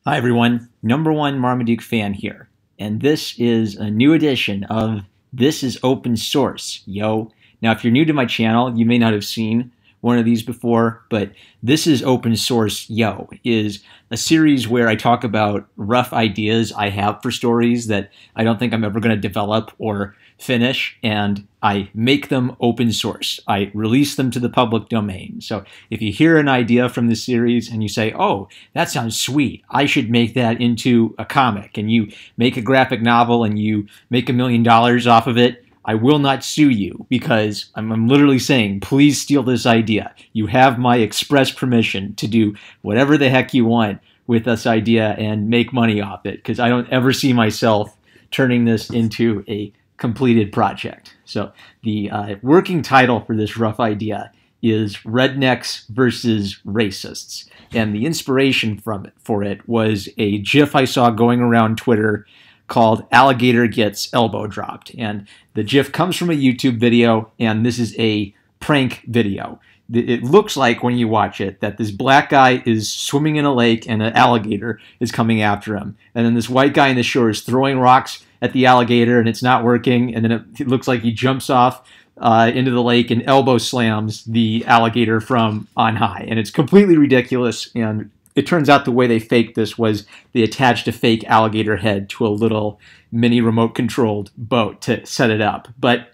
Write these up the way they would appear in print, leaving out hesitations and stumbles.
Hi everyone, number one Marmaduke fan here, and this is a new edition of This is Open Source, yo. Now if you're new to my channel, you may not have seen one of these before, but This is Open Source, yo, is a series where I talk about rough ideas I have for stories that I don't think I'm ever going to develop or finish, and I make them open source. I release them to the public domain. So if you hear an idea from this series and you say, oh, that sounds sweet, I should make that into a comic, and you make a graphic novel and you make $1 million off of it, I will not sue you, because I'm literally saying, please steal this idea. You have my express permission to do whatever the heck you want with this idea and make money off it, because I don't ever see myself turning this into a completed project. So the working title for this rough idea is Rednecks versus Racists. And the inspiration for it was a GIF I saw going around Twitter called Alligator Gets Elbow Dropped. And the GIF comes from a YouTube video, and this is a prank video. It looks like, when you watch it, that this black guy is swimming in a lake and an alligator is coming after him. And then this white guy on the shore is throwing rocks at the alligator, and it's not working. And then it looks like he jumps off into the lake and elbow slams the alligator from on high. And it's completely ridiculous. And it turns out the way they faked this was they attached a fake alligator head to a little mini remote-controlled boat to set it up. But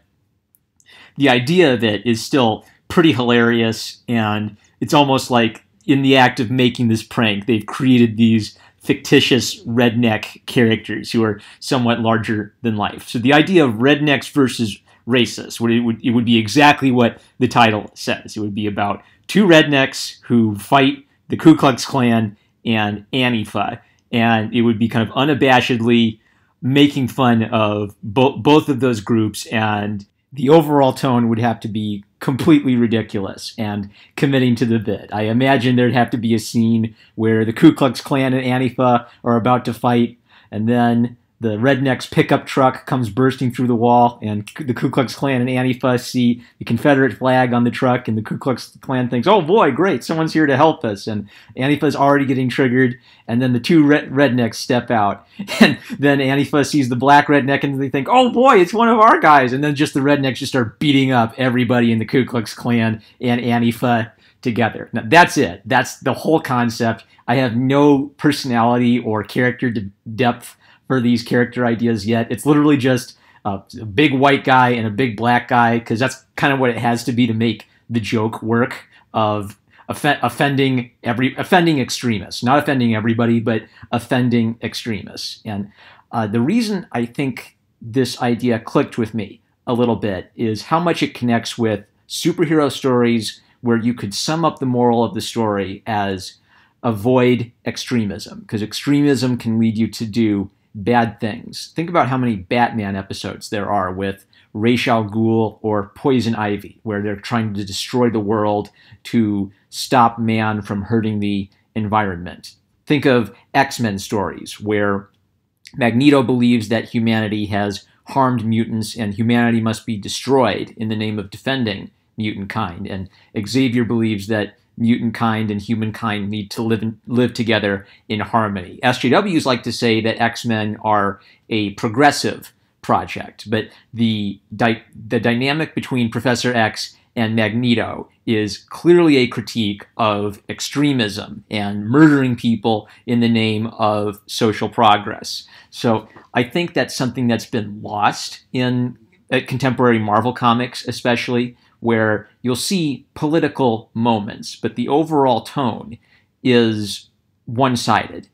the idea of it is still pretty hilarious, and it's almost like in the act of making this prank, they've created these fictitious redneck characters who are somewhat larger than life. So the idea of rednecks versus racists, it would be exactly what the title says. It would be about two rednecks who fight the Ku Klux Klan and Antifa, and it would be kind of unabashedly making fun of both of those groups, and the overall tone would have to be completely ridiculous and committing to the bit. I imagine there'd have to be a scene where the Ku Klux Klan and Antifa are about to fight, and then the Rednecks pickup truck comes bursting through the wall, and the Ku Klux Klan and Antifa see the Confederate flag on the truck, and the Ku Klux Klan thinks, oh boy, great, someone's here to help us, and Antifa's already getting triggered, and then the two rednecks step out, and then Antifa sees the black redneck, and they think, oh boy, it's one of our guys, and then just the rednecks just start beating up everybody in the Ku Klux Klan and Antifa together. Now, that's it. That's the whole concept. I have no personality or character depth for these character ideas yet. It's literally just a big white guy and a big black guy, because that's kind of what it has to be to make the joke work of offending extremists. Not offending everybody, but offending extremists. And the reason I think this idea clicked with me a little bit is how much it connects with superhero stories, where you could sum up the moral of the story as avoid extremism, because extremism can lead you to do bad things. Think about how many Batman episodes there are with Ra's al Ghul or Poison Ivy, where they're trying to destroy the world to stop man from hurting the environment. Think of X-Men stories, where Magneto believes that humanity has harmed mutants and humanity must be destroyed in the name of defending mutant kind. And Xavier believes that mutant kind and humankind need to live together in harmony. SJWs like to say that X-Men are a progressive project, but the dynamic between Professor X and Magneto is clearly a critique of extremism and murdering people in the name of social progress. So I think that's something that's been lost in contemporary Marvel comics, especially, where you'll see political moments, but the overall tone is one-sided.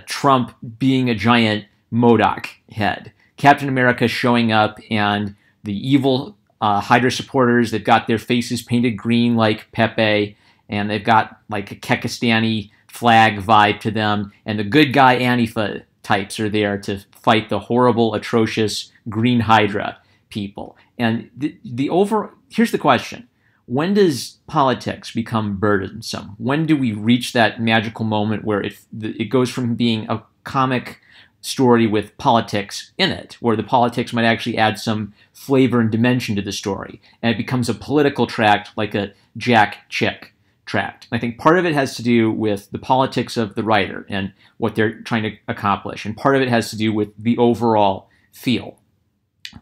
Trump being a giant MODOK head, Captain America showing up, and the evil Hydra supporters, they've got their faces painted green like Pepe, and they've got like a Kekistani flag vibe to them, and the good guy Antifa types are there to fight the horrible, atrocious Green Hydra people. And here's the question. When does politics become burdensome? When do we reach that magical moment where it goes from being a comic story with politics in it, where the politics might actually add some flavor and dimension to the story, and it becomes a political tract like a Jack Chick tracked. I think part of it has to do with the politics of the writer and what they're trying to accomplish, and part of it has to do with the overall feel.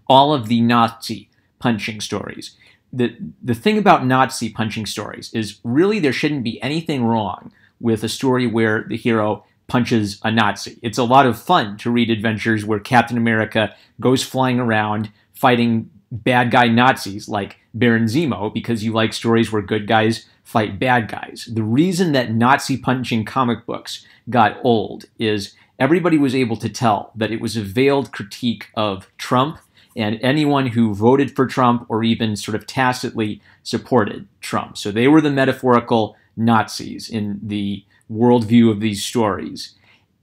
All of the Nazi punching stories. The thing about Nazi punching stories is really there shouldn't be anything wrong with a story where the hero punches a Nazi. It's a lot of fun to read adventures where Captain America goes flying around fighting bad guy Nazis like Baron Zemo, because you like stories where good guys fight bad guys. The reason that Nazi punching comic books got old is everybody was able to tell that it was a veiled critique of Trump and anyone who voted for Trump or even sort of tacitly supported Trump. So they were the metaphorical Nazis in the worldview of these stories.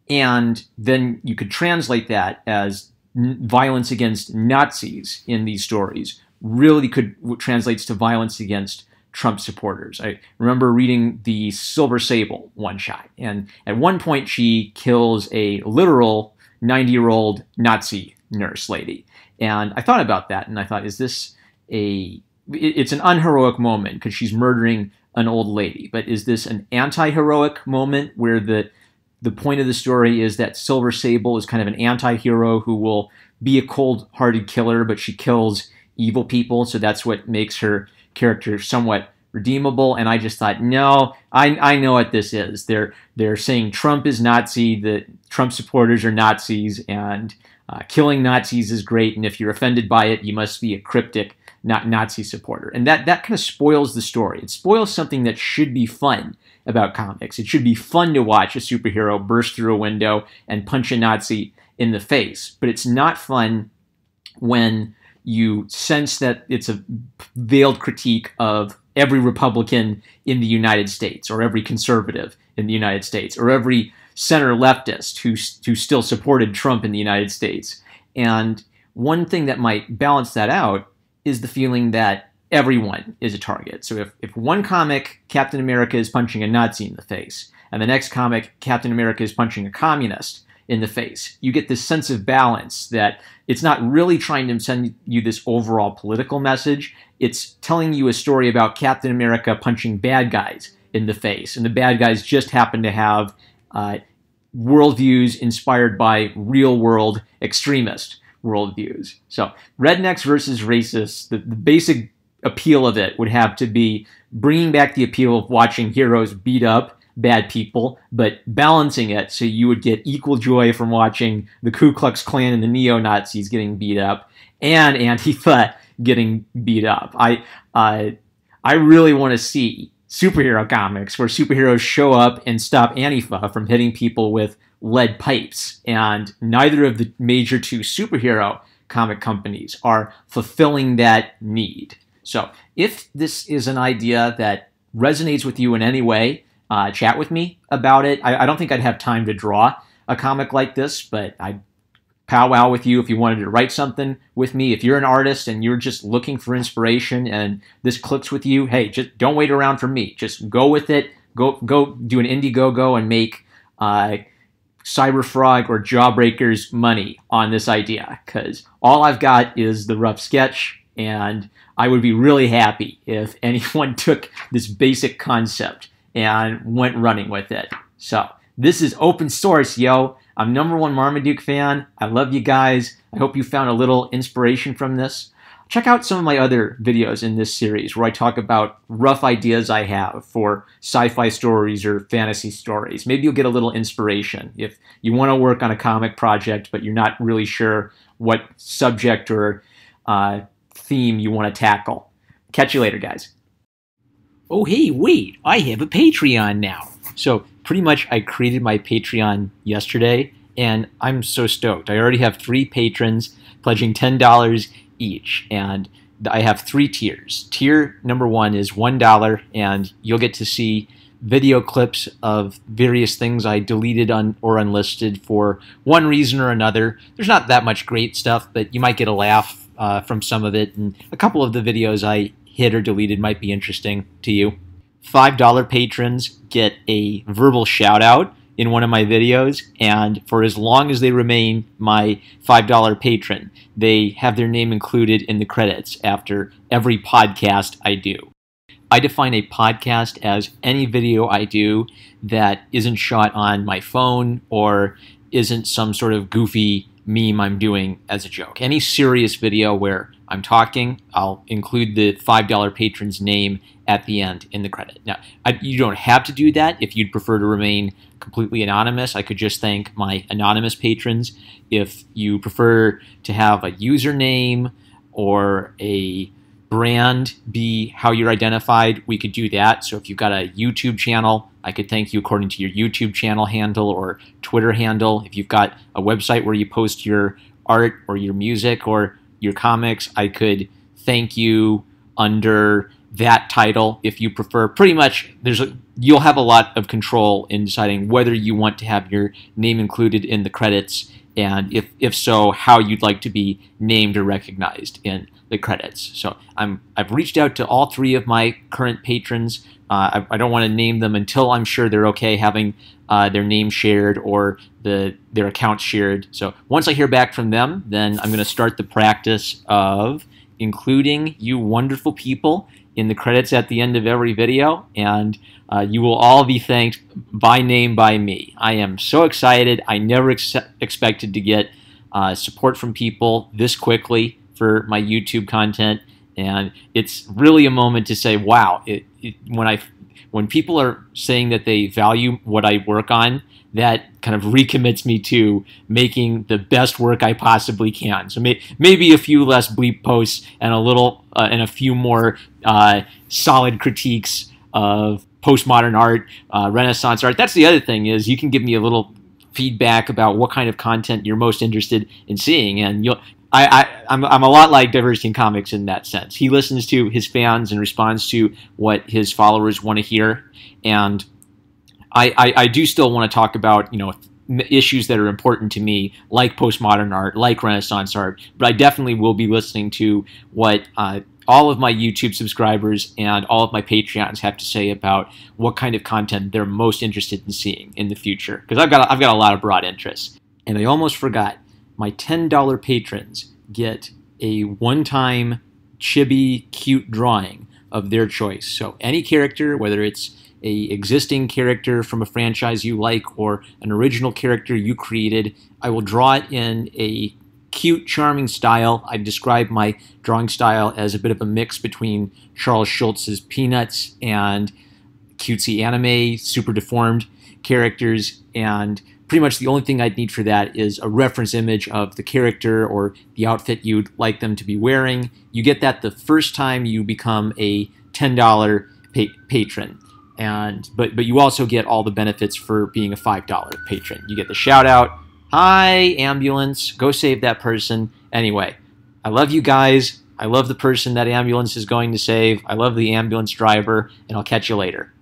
And then you could translate that as violence against Nazis in these stories really translates to violence against Trump supporters. I remember reading the Silver Sable one-shot, and at one point she kills a literal 90-year-old Nazi nurse lady. And I thought about that, and I thought, is this it's an unheroic moment because she's murdering an old lady, but is this an anti-heroic moment where the point of the story is that Silver Sable is kind of an anti-hero who will be a cold-hearted killer, but she kills evil people, so that's what makes her character somewhat redeemable? And I just thought, no, I know what this is. They're saying Trump is Nazi, that Trump supporters are Nazis, and killing Nazis is great, and if you're offended by it, you must be a cryptic Nazi supporter. And that kind of spoils the story. It spoils something that should be fun about comics. It should be fun to watch a superhero burst through a window and punch a Nazi in the face. But it's not fun when you sense that it's a veiled critique of every Republican in the United States, or every conservative in the United States, or every center leftist who still supported Trump in the United States. And one thing that might balance that out is the feeling that everyone is a target. So if one comic, Captain America is punching a Nazi in the face, and the next comic, Captain America is punching a communist in the face, you get this sense of balance that it's not really trying to send you this overall political message. It's telling you a story about Captain America punching bad guys in the face, and the bad guys just happen to have worldviews inspired by real-world extremist worldviews. So Rednecks versus Racists, the basic appeal of it would have to be bringing back the appeal of watching heroes beat up bad people, but balancing it so you would get equal joy from watching the Ku Klux Klan and the neo-Nazis getting beat up and Antifa getting beat up. I really want to see superhero comics where superheroes show up and stop Antifa from hitting people with lead pipes, and neither of the major two superhero comic companies are fulfilling that need. So if this is an idea that resonates with you in any way, chat with me about it. I don't think I'd have time to draw a comic like this, but I'd powwow with you if you wanted to write something with me. If you're an artist and you're just looking for inspiration and this clicks with you, hey, just don't wait around for me. Just go with it. Go do an Indiegogo and make Cyberfrog or Jawbreaker's money on this idea, because all I've got is the rough sketch, and I would be really happy if anyone took this basic concept and went running with it. So this is open source, yo. I'm #1 Marmaduke fan. I love you guys. I hope you found a little inspiration from this. Check out some of my other videos in this series where I talk about rough ideas I have for sci-fi stories or fantasy stories. Maybe you'll get a little inspiration if you want to work on a comic project, but you're not really sure what subject or theme you want to tackle. Catch you later, guys. Oh, hey, wait, I have a Patreon now. So pretty much I created my Patreon yesterday, and I'm so stoked. I already have 3 patrons pledging $10 each, and I have 3 tiers. Tier #1 is $1, and you'll get to see video clips of various things I deleted or unlisted for one reason or another. There's not that much great stuff, but you might get a laugh from some of it, and a couple of the videos I hid or deleted might be interesting to you. $5 patrons get a verbal shout out in one of my videos, and for as long as they remain my $5 patron, they have their name included in the credits after every podcast I do. I define a podcast as any video I do that isn't shot on my phone or isn't some sort of goofy meme I'm doing as a joke. Any serious video where I'm talking, I'll include the $5 patron's name at the end in the credit. Now, you don't have to do that if you'd prefer to remain completely anonymous. I could just thank my anonymous patrons. If you prefer to have a username or a brand be how you're identified, we could do that. So if you've got a YouTube channel, I could thank you according to your YouTube channel handle or Twitter handle. If you've got a website where you post your art or your music or your comics, I could thank you under that title if you prefer. Pretty much, you'll have a lot of control in deciding whether you want to have your name included in the credits, and if so, how you'd like to be named or recognized in the credits. So I've reached out to all 3 of my current patrons. I don't want to name them until I'm sure they're okay having their name shared or their accounts shared. So once I hear back from them, then I'm going to start the practice of including you wonderful people in the credits at the end of every video, and you will all be thanked by name by me. I am so excited. I never expected to get support from people this quickly for my YouTube content, and it's really a moment to say, wow, when people are saying that they value what I work on, that kind of recommits me to making the best work I possibly can. So maybe a few less bleep posts and a few more solid critiques of postmodern art, Renaissance art. That's the other thing, is you can give me a little feedback about what kind of content you're most interested in seeing, and I'm a lot like Diversity in Comics in that sense. He listens to his fans and responds to what his followers want to hear, and I do still want to talk about, issues that are important to me, like postmodern art, like Renaissance art, but I definitely will be listening to what all of my YouTube subscribers and all of my Patreons have to say about what kind of content they're most interested in seeing in the future, because I've got a lot of broad interests. And I almost forgot, my $10 patrons get a one-time chibi cute drawing of their choice. So any character, whether it's a existing character from a franchise you like or an original character you created, I will draw it in a cute, charming style. I describe my drawing style as a bit of a mix between Charles Schulz's Peanuts and cutesy anime, super deformed characters, and pretty much the only thing I'd need for that is a reference image of the character or the outfit you'd like them to be wearing. You get that the first time you become a $10 patron. But you also get all the benefits for being a $5 patron. You get the shout out, hi ambulance, go save that person. Anyway, I love you guys. I love the person that ambulance is going to save. I love the ambulance driver, and I'll catch you later.